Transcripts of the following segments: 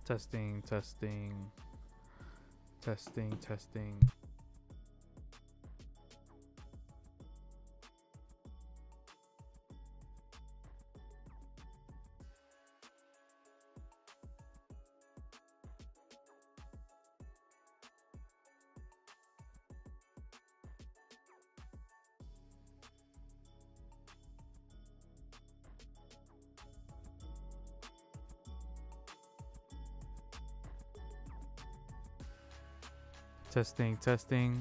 Testing, testing, testing, testing. Testing, testing.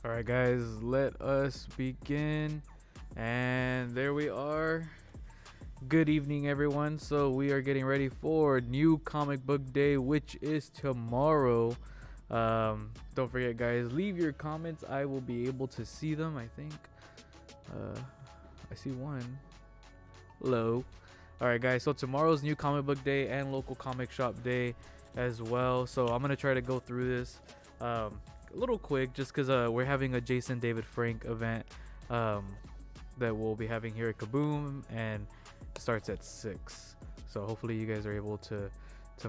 All right, guys, let us begin. And there we are. Good evening, everyone. So we are getting ready for New Comic Book Day, which is tomorrow. Don't forget, guys, leave your comments. I will be able to see them, I think. I see one. Hello. All right, guys, so tomorrow's New Comic Book Day and Local Comic Shop Day as well. So I'm going to try to go through this a little quick just because we're having a Jason David Frank event that we'll be having here at Kaboom, and it starts at 6. So hopefully you guys are able to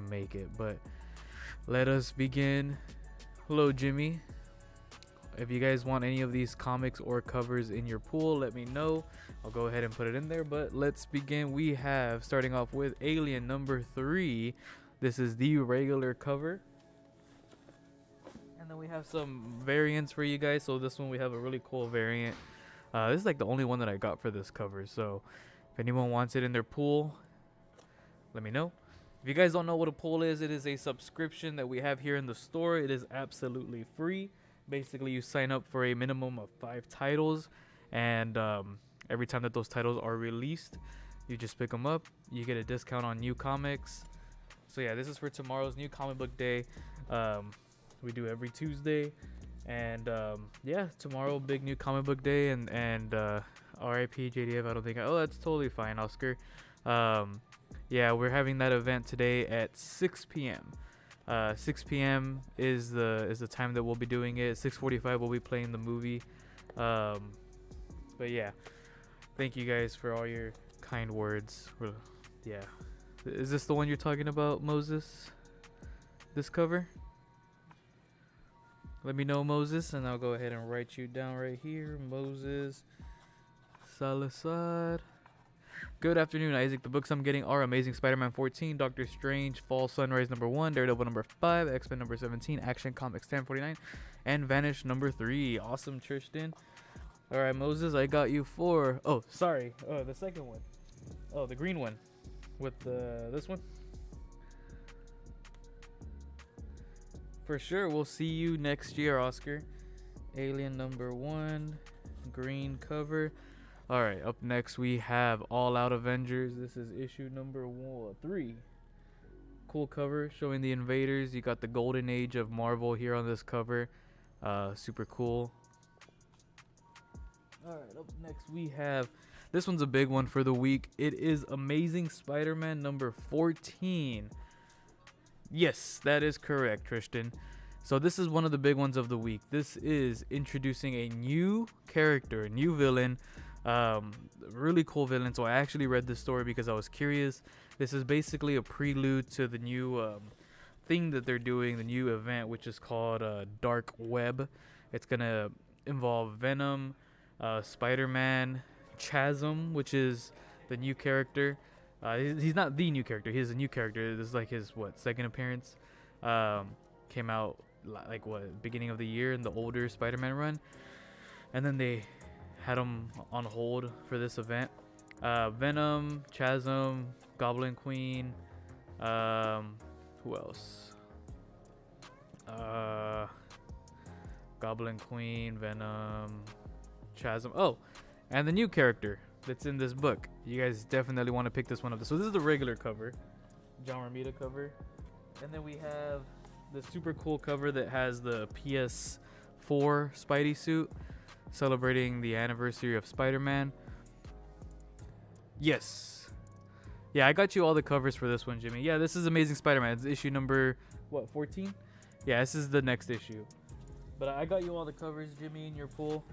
make it. But let us begin. Hello, Jimmy. If you guys want any of these comics or covers in your pool, let me know. I'll go ahead and put it in there. But let's begin. We have, starting off with Alien number 3. This is the regular cover. And then we have some variants for you guys. So this one, we have a really cool variant. This is like the only one that I got for this cover. So if anyone wants it in their pool, let me know. If you guys don't know what a pool is, it is a subscription that we have here in the store. It is absolutely free. Basically, you sign up for a minimum of 5 titles, and every time that those titles are released, you just pick them up. You get a discount on new comics. So yeah, this is for tomorrow's New Comic Book Day. We do every Tuesday, and yeah, tomorrow, big New Comic Book Day, and RIP JDF. I don't think. Oh, that's totally fine, Oscar. Yeah, we're having that event today at 6 p.m. 6 p.m. is the time that we'll be doing it. 6:45 we'll be playing the movie. But yeah, thank you guys for all your kind words. Yeah, is this the one you're talking about, Moses? This cover? Let me know, Moses, and I'll go ahead and write you down right here, Moses Salazar. Good afternoon, Isaac. The books I'm getting are Amazing Spider-Man 14, Doctor Strange, Fall Sunrise number 1, Daredevil number 5, X-Men number 17, Action Comics 1049, and Vanish number 3. Awesome, Tristan. All right, Moses, I got you 4. Oh, sorry. Oh, the second one. Oh, the green one with this one. For sure, we'll see you next year, Oscar. Alien number 1, green cover. All right, up next we have All Out Avengers. This is issue number 3. Cool cover showing the invaders. You got the golden age of Marvel here on this cover. Super cool. All right, up next we have, this one's a big one for the week. It is Amazing Spider-Man number 14. Yes, that is correct, Tristan. So this is one of the big ones of the week. This is introducing a new character, a new villain. Really cool villain. So I actually read this story because I was curious. This is basically a prelude to the new thing that they're doing, the new event, which is called Dark Web. It's gonna involve Venom, Spider-Man, Chasm, which is the new character, He's not the new character. He's a new character. This is like his second appearance. Came out like beginning of the year in the older Spider-Man run, and then they had him on hold for this event. Venom, Chasm, Goblin Queen. Who else? Goblin Queen, Venom, Chasm. Oh, and the new character that's in this book. You guys definitely want to pick this one up. So this is the regular cover, John Romita cover, and then we have the super cool cover that has the PS4 Spidey suit celebrating the anniversary of Spider-Man. Yes. Yeah, I got you all the covers for this one, Jimmy. Yeah, this is Amazing Spider-Man. It's issue number 14? Yeah, this is the next issue. But I got you all the covers, Jimmy, in your pool.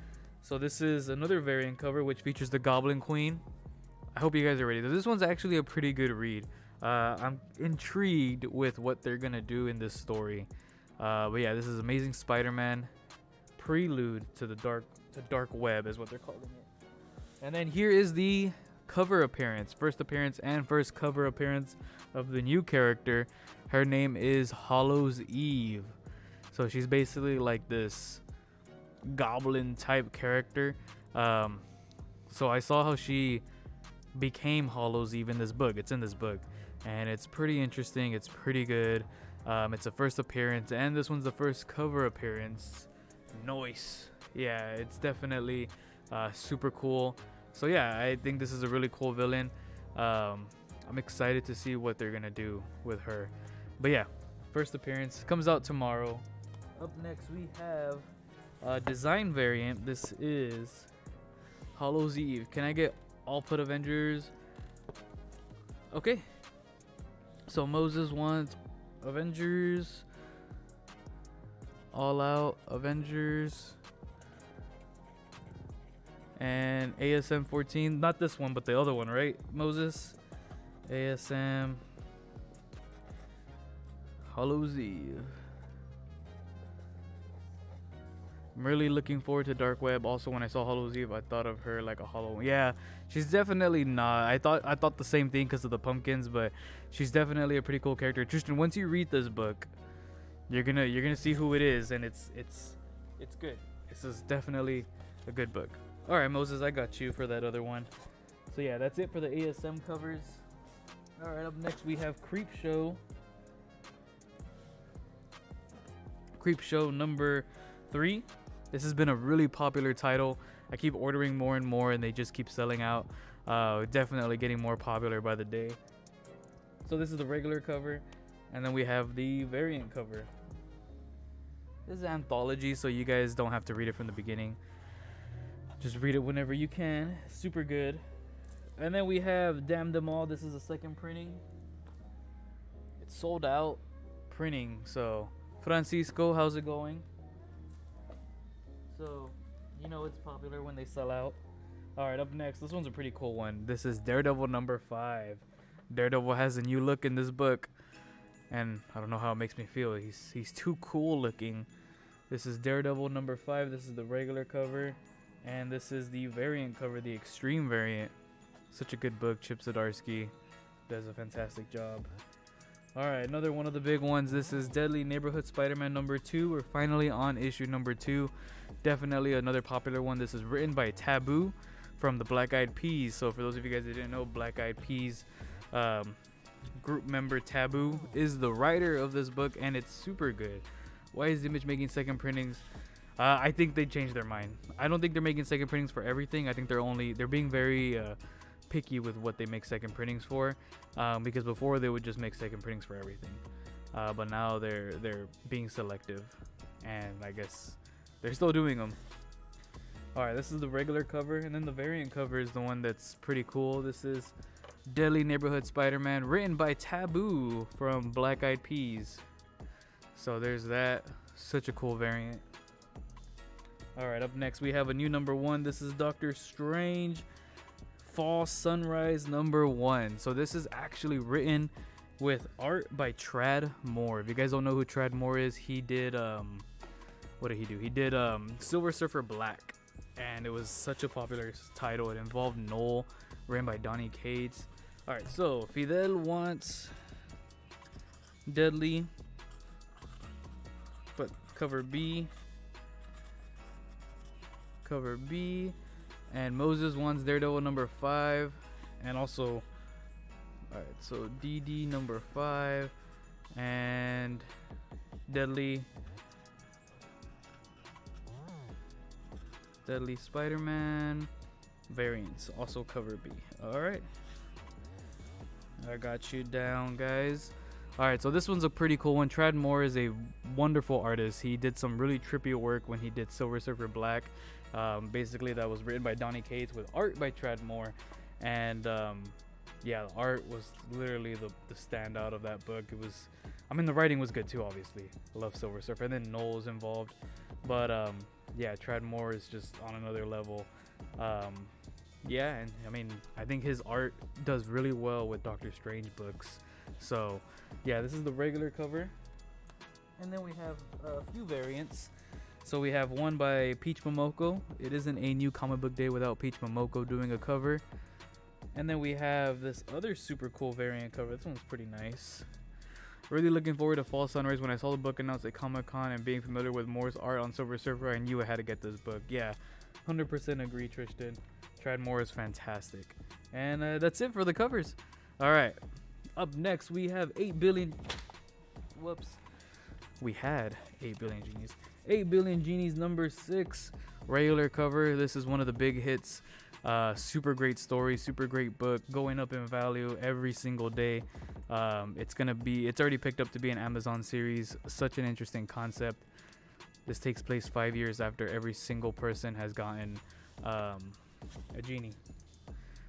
So this is another variant cover which features the Goblin Queen. I hope you guys are ready. This one's actually a pretty good read. I'm intrigued with what they're gonna do in this story. But yeah, this is Amazing Spider-Man Prelude to the Dark Web is what they're calling it. And then here is the cover appearance, first cover appearance of the new character. Her name is Hallows Eve. So she's basically like this goblin type character. So I saw how she became Hallows Eve in this book. It's in this book, and it's pretty interesting. It's pretty good. It's a first appearance, and this one's the first cover appearance. Nice. Yeah, it's definitely super cool. So yeah, I think this is a really cool villain. I'm excited to see what they're gonna do with her. But yeah, first appearance comes out tomorrow. Up next we have a design variant. This is Hallows Eve. Can I get all put Avengers? Okay. So Moses wants Avengers. All Out Avengers. And ASM 14. Not this one, but the other one, right? Moses. ASM. Hallows Eve. I'm really looking forward to Dark Web. Also, when I saw Hallows Eve, I thought of her like a Halloween. Yeah, she's definitely not. I thought the same thing because of the pumpkins, but she's definitely a pretty cool character. Tristan, once you read this book, you're gonna see who it is, and it's good. This is definitely a good book. All right, Moses, I got you for that other one. So yeah, that's it for the ASM covers. All right, up next we have Creepshow. Creepshow number 3. This has been a really popular title. I keep ordering more and more, and they just keep selling out. Definitely getting more popular by the day. So this is the regular cover, and then we have the variant cover. This is an anthology, so you guys don't have to read it from the beginning. Just read it whenever you can. Super good. And then we have Damn Them All. This is a second printing. It's sold out printing. So Francisco, how's it going? So, you know it's popular when they sell out. Alright, up next, this one's a pretty cool one. This is Daredevil number 5. Daredevil has a new look in this book, and I don't know how it makes me feel. He's too cool looking. This is Daredevil number 5. This is the regular cover, and this is the variant cover, the extreme variant. Such a good book. Chip Zdarsky does a fantastic job. Alright, another one of the big ones. This is Deadly Neighborhood Spider-Man number 2. We're finally on issue number 2. Definitely another popular one. This is written by Taboo from the Black Eyed Peas. So for those of you guys that didn't know, Black Eyed Peas group member Taboo is the writer of this book, and it's super good. Why is Image making second printings? I think they changed their mind. I don't think they're making second printings for everything. I think they're being very picky with what they make second printings for, because before they would just make second printings for everything, but now they're being selective, and I guess they're still doing them. Alright, this is the regular cover, and then the variant cover is the one that's pretty cool. This is Deadly Neighborhood Spider-Man, written by Taboo from Black Eyed Peas. So there's that. Such a cool variant. Alright, up next we have a new number 1. This is Doctor Strange Fall Sunrise number 1. So this is actually written with art by Tradd Moore. If you guys don't know who Tradd Moore is, he did what did he do? He did Silver Surfer Black, and it was such a popular title. It involved Noel, written by Donny Cates. All right, so Fidel wants Deadly, but cover B, and Moses wants Daredevil number 5, and also, all right, so DD number 5, and Deadly Spider-Man variants, also cover B. All right, I got you down, guys. All right, so this one's a pretty cool one. Tradd Moore is a wonderful artist. He did some really trippy work when he did Silver Surfer Black. Basically, that was written by Donny Cates with art by Tradd Moore. And yeah, the art was literally the standout of that book. It was, I mean, the writing was good too, obviously. I love Silver Surfer. And then Noel's involved. But yeah, Tradd Moore is just on another level. Yeah, and I mean, I think his art does really well with Doctor Strange books. So yeah, this is the regular cover, and then we have a few variants. So we have one by Peach Momoko. It isn't a new comic book day without Peach Momoko doing a cover. And then we have this other super cool variant cover. This one's pretty nice. Really looking forward to Fall Sunrise. When I saw the book announced at Comic-Con and being familiar with Moore's art on Silver Surfer, I knew I had to get this book. Yeah, 100% agree, Tristan. Tradd Moore is fantastic. And that's it for the covers. All right. Up next, we have 8 billion. Whoops. We had 8 billion genies. 8 billion genies number 6. Regular cover. This is one of the big hits. Super great story. Super great book. Going up in value every single day. It's already picked up to be an Amazon series. Such an interesting concept. This takes place 5 years after every single person has gotten a genie.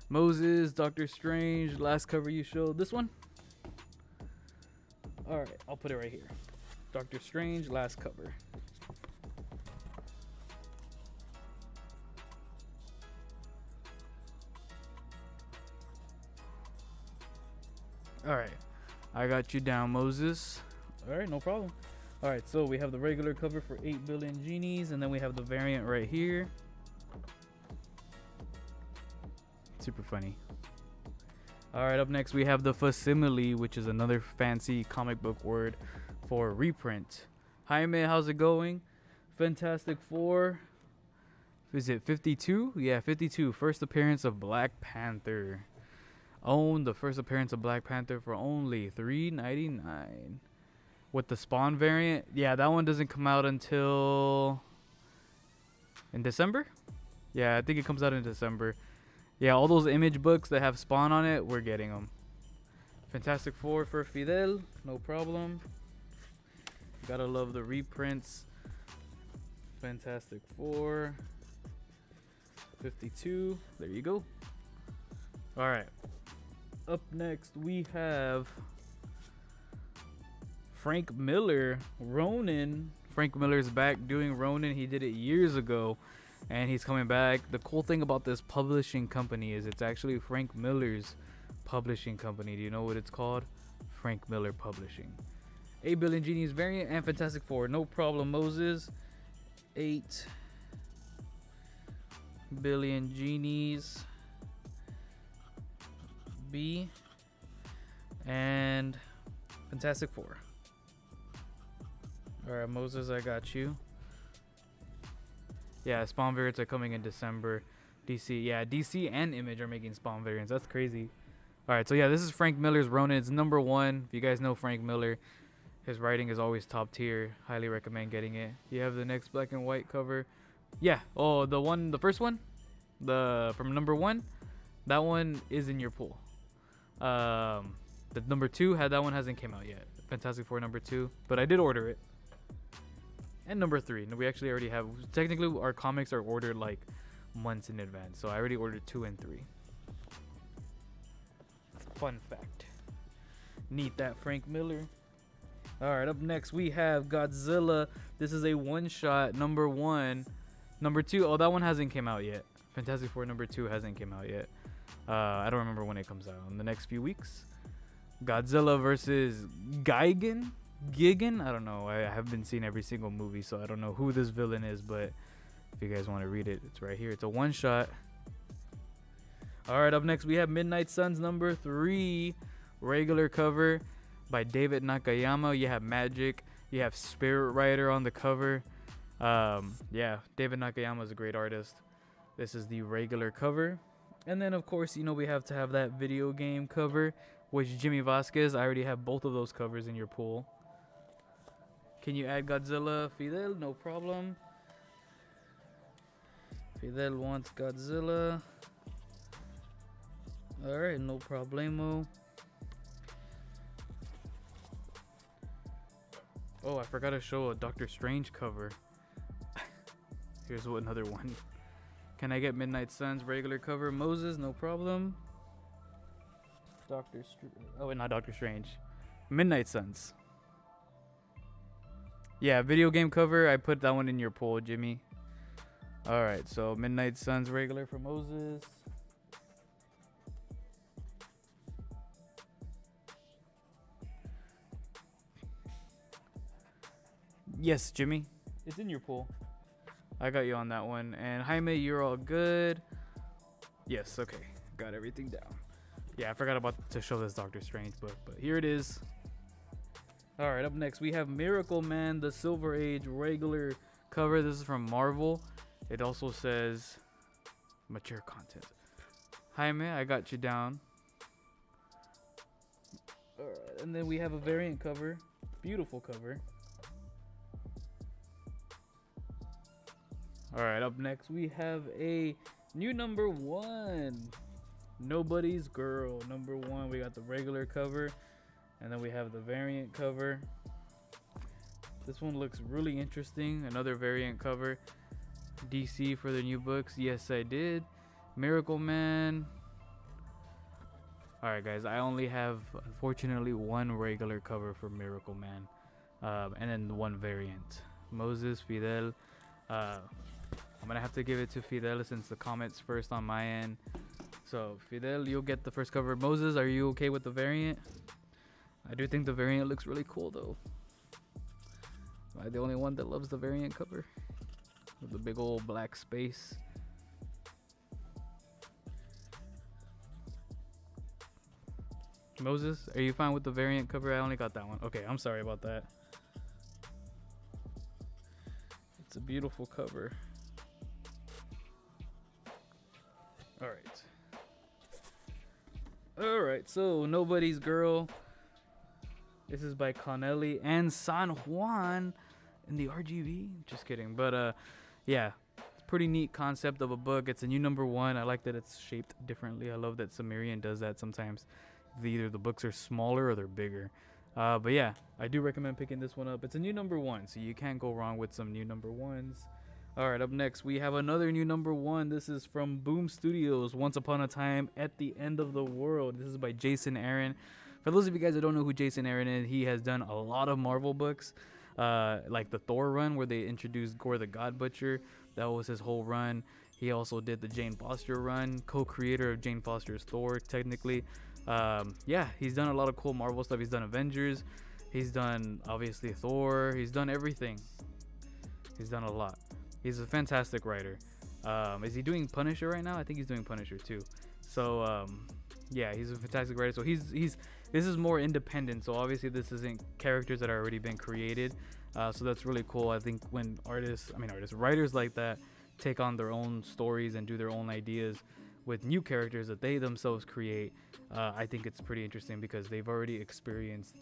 Moses, Doctor Strange, last cover you showed. This one? Alright, I'll put it right here. Doctor Strange, last cover. Alright, I got you down, Moses. Alright, no problem. Alright, so we have the regular cover for 8 billion genies, and then we have the variant right here. Super funny. Alright, up next we have the facsimile, which is another fancy comic book word for reprint. Jaime, how's it going? Fantastic Four. Is it 52? Yeah, 52. First appearance of Black Panther. Own the first appearance of Black Panther for only $3.99. With the Spawn variant, yeah, that one doesn't come out until in December. Yeah, I think it comes out in December. Yeah, all those Image books that have Spawn on it, we're getting them. Fantastic Four for Fidel, no problem. Gotta love the reprints. Fantastic Four 52. There you go. All right. Up next, we have Frank Miller, Ronin. Frank Miller's back doing Ronin. He did it years ago, and he's coming back. The cool thing about this publishing company is it's actually Frank Miller's publishing company. Do you know what it's called? Frank Miller Publishing. 8 billion genies variant and Fantastic Four. No problem, Moses. 8 billion genies. B. And Fantastic Four. Alright, Moses, I got you. Yeah, Spawn variants are coming in December. DC, yeah, DC and Image are making Spawn variants. That's crazy. Alright, so yeah, this is Frank Miller's Ronin. It's number 1. If you guys know Frank Miller, his writing is always top tier. Highly recommend getting it. You have the next black and white cover. Yeah, oh, the first one? From number 1? That one is in your pool. The number 2 that one hasn't came out yet. Fantastic Four number 2, but I did order it. And number 3, we actually already have. Technically, our comics are ordered like months in advance, so I already ordered 2 and 3. Fun fact. Neat that, Frank Miller. All right, up next we have Godzilla. This is a one-shot. Number 1, number 2. Oh, that one hasn't came out yet. Fantastic Four number 2 hasn't came out yet. I don't remember when it comes out. In the next few weeks. Godzilla versus Gigan. I don't know. I have been seeing every single movie, so I don't know who this villain is. But if you guys want to read it, it's right here. It's a one-shot. All right, up next we have Midnight Suns number 3, regular cover by David Nakayama. You have Magic, you have Spirit Rider on the cover. Yeah, David Nakayama is a great artist. This is the regular cover. And then, of course, you know, we have to have that video game cover, which Jimmy Vasquez. I already have both of those covers in your pool. Can you add Godzilla? Fidel, no problem. Fidel wants Godzilla. Alright, no problemo. Oh, I forgot to show a Doctor Strange cover. Here's another one. Can I get Midnight Suns regular cover? Moses, no problem. Not Doctor Strange. Midnight Suns. Yeah, video game cover. I put that one in your poll, Jimmy. Alright, so Midnight Suns regular for Moses. Yes, Jimmy. It's in your pool. I got you on that one. And Jaime, you're all good. Yes, okay. Got everything down. Yeah, I forgot to show this Doctor Strange book, but here it is. Alright, up next we have Miracle Man, the Silver Age regular cover. This is from Marvel. It also says mature content. Jaime, I got you down. Alright, and then we have a variant cover. Beautiful cover. Alright, up next we have a new number 1. Nobody's Girl. Number 1, we got the regular cover. And then we have the variant cover. This one looks really interesting. Another variant cover. DC for the new books. Yes, I did. Miracle Man. Alright, guys. I only have, unfortunately, one regular cover for Miracle Man. And then one variant. Moses, Fidel. I'm going to have to give it to Fidel since the comment's first on my end. So, Fidel, you'll get the first cover. Moses, are you okay with the variant? I do think the variant looks really cool, though. Am I the only one that loves the variant cover? With the big old black space. Moses, are you fine with the variant cover? I only got that one. Okay, I'm sorry about that. It's a beautiful cover. Alright. Alright, so Nobody's Girl. This is by Connelly and San Juan in the RGB. Just kidding. But yeah, it's a pretty neat concept of a book. It's a new number 1. I like that it's shaped differently. I love that Sumerian does that sometimes. Either the books are smaller or they're bigger. But yeah, I do recommend picking this one up. It's a new number 1, so you can't go wrong with some new number 1s. Alright, up next we have another new number 1. This is from Boom Studios, Once Upon a Time at the End of the World. This is by Jason Aaron. For those of you guys that don't know who Jason Aaron is, he has done a lot of Marvel books, like the Thor run where they introduced Gore the God Butcher. That was his whole run. He also did the Jane Foster run, co-creator of Jane Foster's Thor, technically. Yeah, he's done a lot of cool Marvel stuff. He's done Avengers. He's done, obviously, Thor. He's done everything. He's done a lot. He's a fantastic writer. Is he doing Punisher right now? I think he's doing Punisher too. So, yeah, he's a fantastic writer. So this is more independent. So obviously this isn't characters that are already been created. So that's really cool. I think when writers like that take on their own stories and do their own ideas with new characters that they themselves create, I think it's pretty interesting because they've already experienced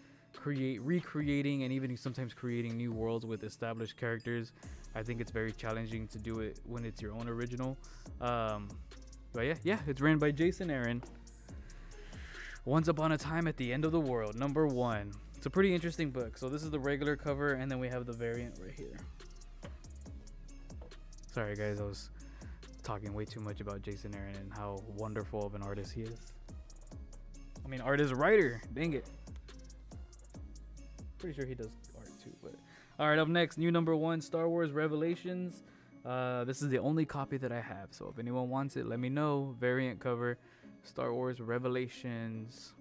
recreating and even sometimes creating new worlds with established characters. I think it's very challenging to do it when it's your own original. But yeah, it's written by Jason Aaron. Once Upon a Time at the End of the World, number 1. It's a pretty interesting book. So this is the regular cover, and then we have the variant right here. Sorry guys, I was talking way too much about Jason Aaron and how wonderful of an artist he is. I mean, writer. Dang it. Pretty sure he does art too, but all right, up next, new number 1, Star Wars Revelations. This is the only copy that I have, so if anyone wants it, let me know. Variant cover, Star Wars Revelations.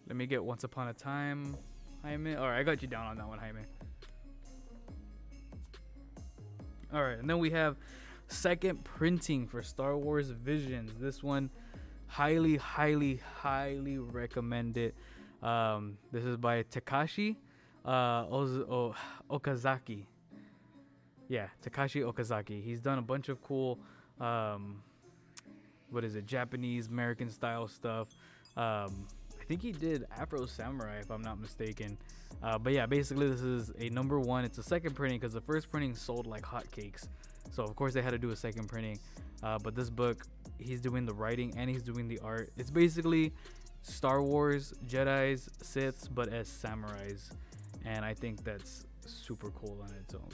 Let me get Once Upon a Time, Jaime. All right, I got you down on that one, Jaime. All right, and then we have second printing for Star Wars Visions. This one, highly recommend it. This is by Takashi Okazaki. Yeah, Takashi Okazaki. He's done a bunch of cool, Japanese, American style stuff. I think he did Afro Samurai, if I'm not mistaken. But yeah, basically this is a number 1. It's a second printing because the first printing sold like hotcakes. So of course they had to do a second printing. But this book, he's doing the writing and he's doing the art. It's basically Star Wars, Jedis, Siths, but as samurais. And I think that's super cool on its own.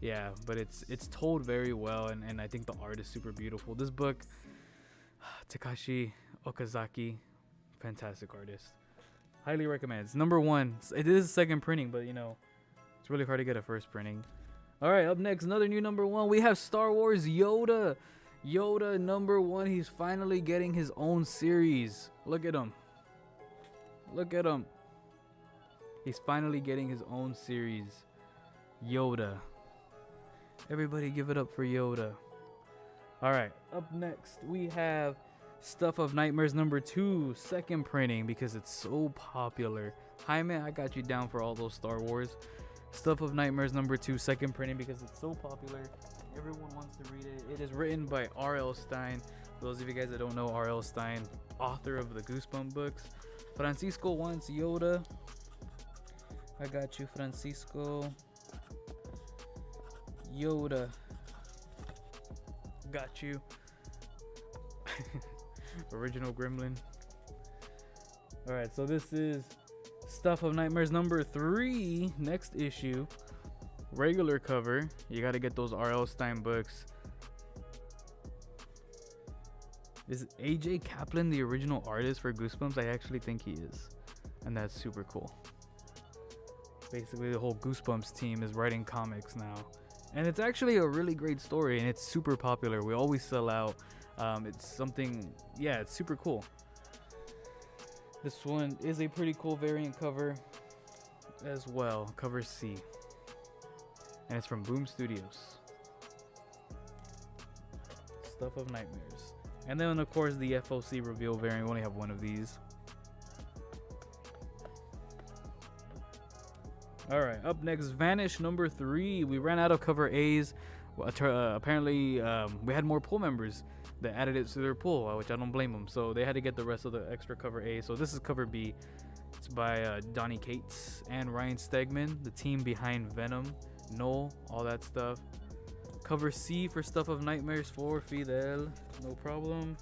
Yeah, but it's told very well, and I think the art is super beautiful. This book, Takashi Okazaki, fantastic artist. Highly recommend. It's number 1. It is a second printing, but it's really hard to get a first printing. All right, up next, another new number 1. We have Star Wars Yoda. Yoda number 1. He's finally getting his own series. Look at him. Look at him. He's finally getting his own series. Yoda. Everybody give it up for Yoda. All right, up next we have Stuff of Nightmares number 2, second printing because it's so popular. Jaime, I got you down for all those Star Wars. Stuff of Nightmares number 2, second printing because it's so popular. Everyone wants to read it. It is written by R.L. Stine. For those of you guys that don't know, R.L. Stine, author of the Goosebumps books. Francisco wants Yoda. I got you, Francisco. Yoda. Got you. Original Gremlin. Alright, so this is Stuff of Nightmares number 3, next issue. Regular cover. You gotta get those R.L. Stine books. Is A.J. Kaplan the original artist for Goosebumps? I actually think he is. And that's super cool. Basically, the whole Goosebumps team is writing comics now. And it's actually a really great story, and it's super popular. We always sell out. It's something, yeah, it's super cool. This one is a pretty cool variant cover as well, cover C. And it's from Boom Studios. Stuff of Nightmares. And then, of course, the FOC reveal variant. We only have one of these. Alright, up next, Vanish number 3. We ran out of cover A's. Apparently, we had more pool members that added it to their pool, which I don't blame them. So they had to get the rest of the extra cover A. So this is cover B. It's by Donnie Cates and Ryan Stegman, the team behind Venom, Noel, all that stuff. Cover C for Stuff of Nightmares for Fidel. No problem.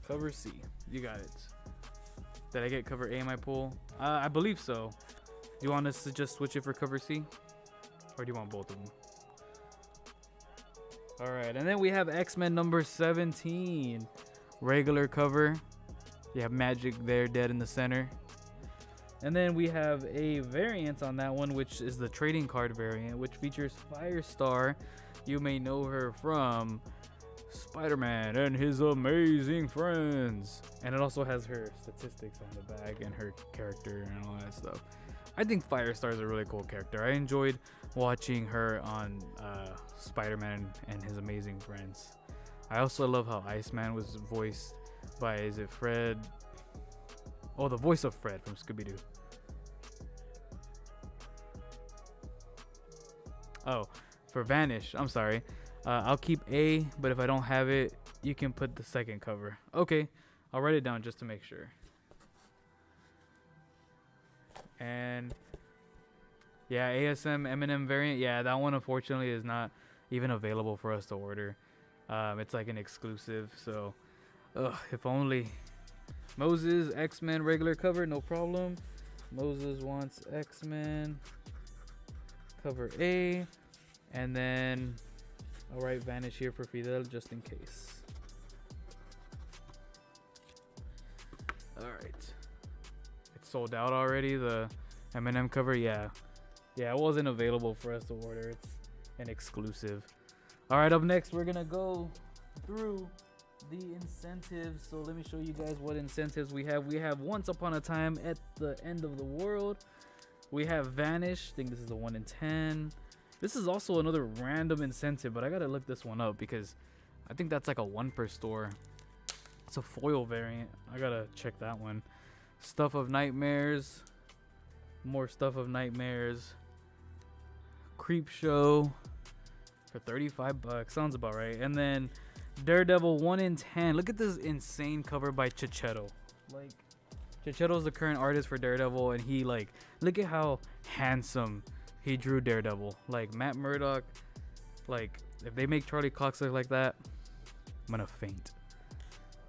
Cover C. You got it. Did I get cover A in my pool? I believe so. Do you want us to just switch it for cover C? Or do you want both of them? Alright, and then we have X-Men number 17. Regular cover. You have Magic there, dead in the center. And then we have a variant on that one, which is the trading card variant, which features Firestar. You may know her from Spider-Man and His Amazing Friends. And it also has her statistics on the back and her character and all that stuff. I think Firestar is a really cool character. I enjoyed watching her on Spider-Man and His Amazing Friends. I also love how Iceman was voiced by, is it Fred? Oh, the voice of Fred from Scooby-Doo. Oh, for Vanish, I'm sorry. I'll keep A, but if I don't have it, you can put the second cover. Okay, I'll write it down just to make sure. And yeah, ASM Eminem variant. Yeah, that one unfortunately is not even available for us to order. It's like an exclusive, so if only. Moses, X-Men regular cover, no problem. Moses wants X-Men cover A, and then I'll write Vanish here for Fidel just in case. Alright. It's sold out already, the Eminem cover. Yeah, it wasn't available for us to order. It's an exclusive. Alright, up next we're gonna go through the incentives. So let me show you guys what incentives we have. We have Once Upon a Time at the End of the World. We have Vanish. I think this is a 1 in 10. This is also another random incentive, but I gotta look this one up because I think that's like a 1 per store. It's a foil variant. I gotta check that one. Stuff of Nightmares. More Stuff of Nightmares. Creep Show for 35 bucks. Sounds about right. And then Daredevil 1 in 10. Look at this insane cover by Chichetto. Like, Chichetto's the current artist for Daredevil, and he, like, look at how handsome he drew Daredevil. Like, Matt Murdock, like, if they make Charlie Cox look like that, I'm gonna faint.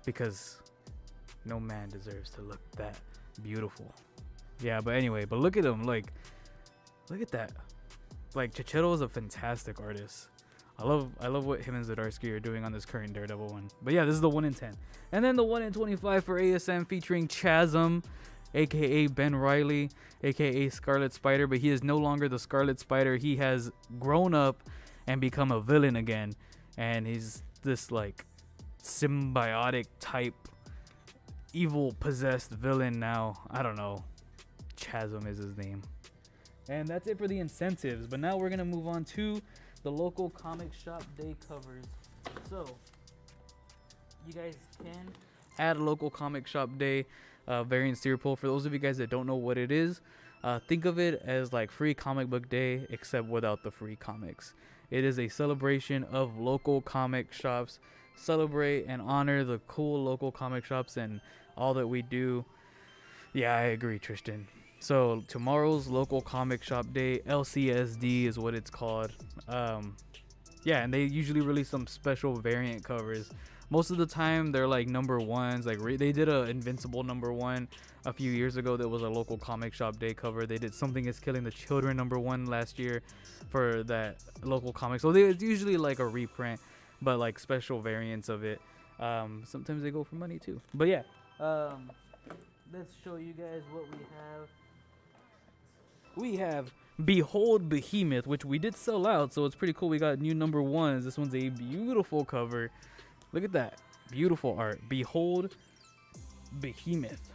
Because no man deserves to look that beautiful. Yeah, but anyway, but look at him. Like, look at that. Like, Chichetto is a fantastic artist. I love what him and Zdarsky are doing on this current Daredevil one. But yeah, this is the 1 in 10. And then the 1 in 25 for ASM featuring Chasm, aka Ben Reilly, aka Scarlet Spider. But he is no longer the Scarlet Spider. He has grown up and become a villain again. And he's this, like, symbiotic type evil possessed villain now. I don't know. Chasm is his name. And that's it for the incentives. But now we're gonna move on to the local comic shop day covers. So you guys can add a local comic shop day variant steer pull. For those of you guys that don't know what it is, think of it as like free comic book day, except without the free comics. It is a celebration of local comic shops. Celebrate and honor the cool local comic shops and all that we do. Yeah, I agree, Tristan. So tomorrow's local comic shop day, LCSD is what it's called. Yeah, and they usually release some special variant covers. Most of the time they're like number ones. Like they did a Invincible #1 a few years ago that was a local comic shop day cover. They did Something Is Killing the Children #1 last year for that local comic. So it's usually like a reprint, but like special variants of it. Sometimes they go for money too. But yeah, let's show you guys what we have. We have Behold Behemoth, which we did sell out, so it's pretty cool. We got new #1s. This one's a beautiful cover. Look at that. Beautiful art. Behold Behemoth.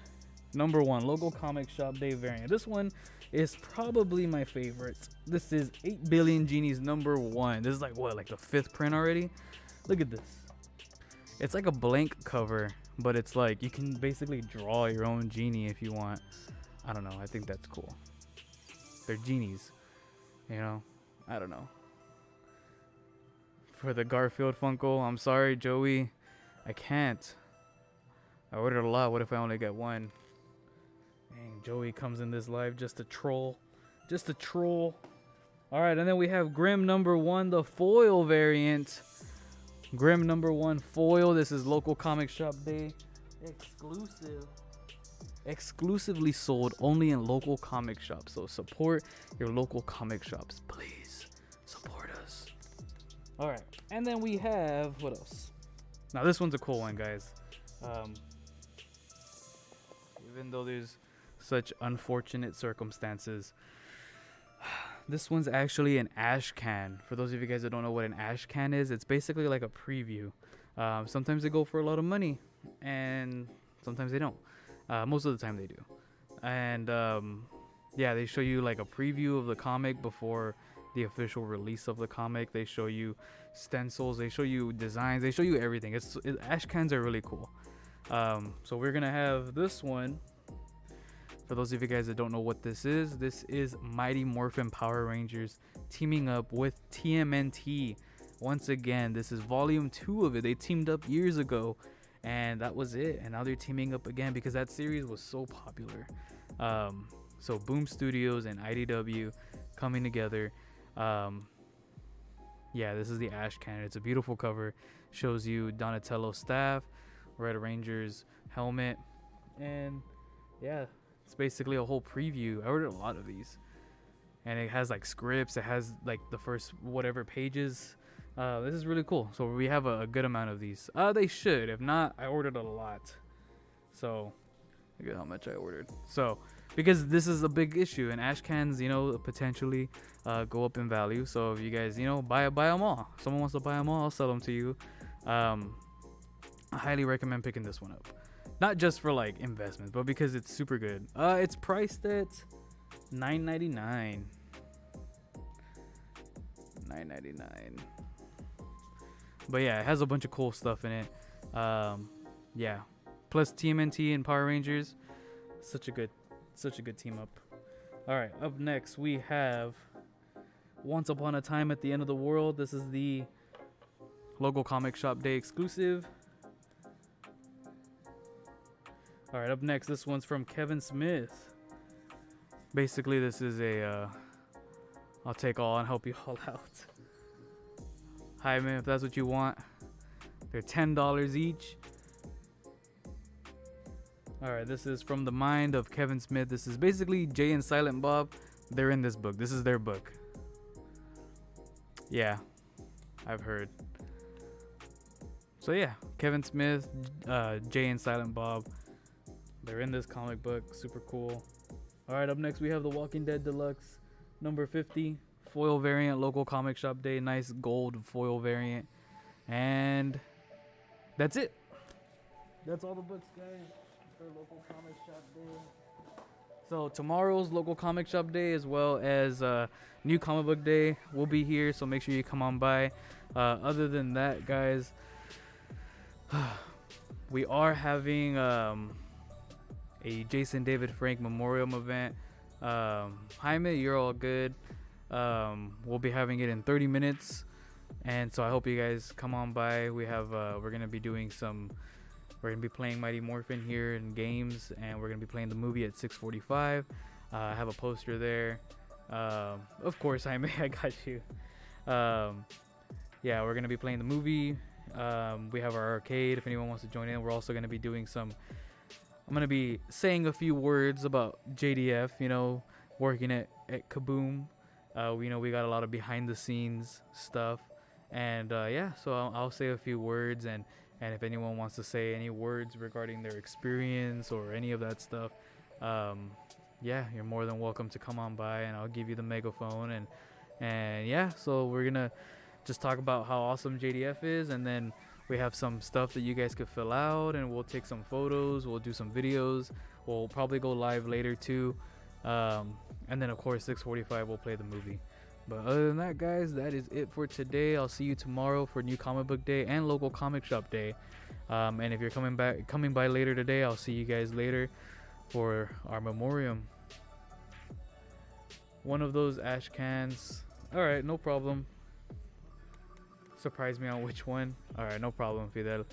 #1, local comic shop day variant. This one is probably my favorite. This is 8 Billion Genies #1. This is like what, like the 5th print already? Look at this. It's like a blank cover, but it's like you can basically draw your own genie if you want. I don't know. I think that's cool. They're genies, you know. I don't know. For the Garfield Funko, I'm sorry, Joey, I can't. I ordered a lot. What if I only get one? Dang, Joey comes in this live just to troll. Just to troll. Alright, and then we have Grimm #1, the foil variant. Grimm #1 foil. This is local comic shop day exclusive. Exclusively sold only in local comic shops. So support your local comic shops. Please support us. Alright, and then we have, what else? Now this one's a cool one, guys. Even though there's such unfortunate circumstances, this one's actually an ash can. For those of you guys that don't know what an ash can is, it's basically like a preview. Sometimes they go for a lot of money, and sometimes they don't. Most of the time they do. And yeah, they show you like a preview of the comic before the official release of the comic. They show you stencils, they show you designs, they show you everything. Ash cans are really cool. So we're gonna have this one. For those of you guys that don't know what this is Mighty Morphin Power Rangers teaming up with TMNT. Once again, this is volume 2 of it. They teamed up years ago, and that was it. And now they're teaming up again because that series was so popular. So Boom Studios and IDW coming together. Yeah, this is the Ash Cannon. It's a beautiful cover. Shows you Donatello's staff, Red Ranger's helmet, and yeah, it's basically a whole preview. I ordered a lot of these, and it has like scripts. It has like the first whatever pages. This is really cool. So we have a good amount of these. They should. If not, I ordered a lot. So look at how much I ordered. So because this is a big issue, and ash cans, you know, potentially go up in value. So if you guys, you know, buy them all. If someone wants to buy them all, I'll sell them to you. I highly recommend picking this one up. Not just for like investments, but because it's super good. It's priced at $9.99. $9.99. But yeah, it has a bunch of cool stuff in it. Yeah. Plus TMNT and Power Rangers. Such a good team up. Alright, up next we have Once Upon a Time at the End of the World. This is the local comic shop day exclusive. Alright, up next, this one's from Kevin Smith. Basically, this is a I'll take all and help you all out. Hi man, if that's what you want. They're $10 each. Alright, this is from the mind of Kevin Smith. This is basically Jay and Silent Bob. They're in this book. This is their book. Yeah, I've heard. So yeah, Kevin Smith, Jay and Silent Bob. They're in this comic book. Super cool. Alright, up next we have The Walking Dead Deluxe number 50. Foil variant, local comic shop day. Nice gold foil variant. And that's it. That's all the books, guys, for local comic shop day. So tomorrow's local comic shop day, as well as new comic book day, will be here. So make sure you come on by. Other than that, guys, we are having a Jason David Frank memorial event. Jaime, you're all good. We'll be having it in 30 minutes, and so I hope you guys come on by. We have we're gonna be doing we're gonna be playing Mighty Morphin here in games, and we're gonna be playing the movie at 6:45. I have a poster there. Of course, Jaime, I got you. Yeah, we're gonna be playing the movie. We have our arcade if anyone wants to join in. We're also gonna be doing I'm gonna be saying a few words about JDF, working at Kaboom. We got a lot of behind the scenes stuff, and yeah, so I'll say a few words, and if anyone wants to say any words regarding their experience or any of that stuff, yeah, you're more than welcome to come on by, and I'll give you the megaphone, and yeah, so we're gonna just talk about how awesome JDF is, and then we have some stuff that you guys could fill out, and we'll take some photos, we'll do some videos, we'll probably go live later too, and then of course 6:45 we'll play the movie. But other than that, guys, that is it for today. I'll see you tomorrow for new comic book day and local comic shop day, and if you're coming by later today, I'll see you guys later for our memoriam. One of those ash cans. Alright, no problem. Surprise me on which one. Alright, no problem, Fidel.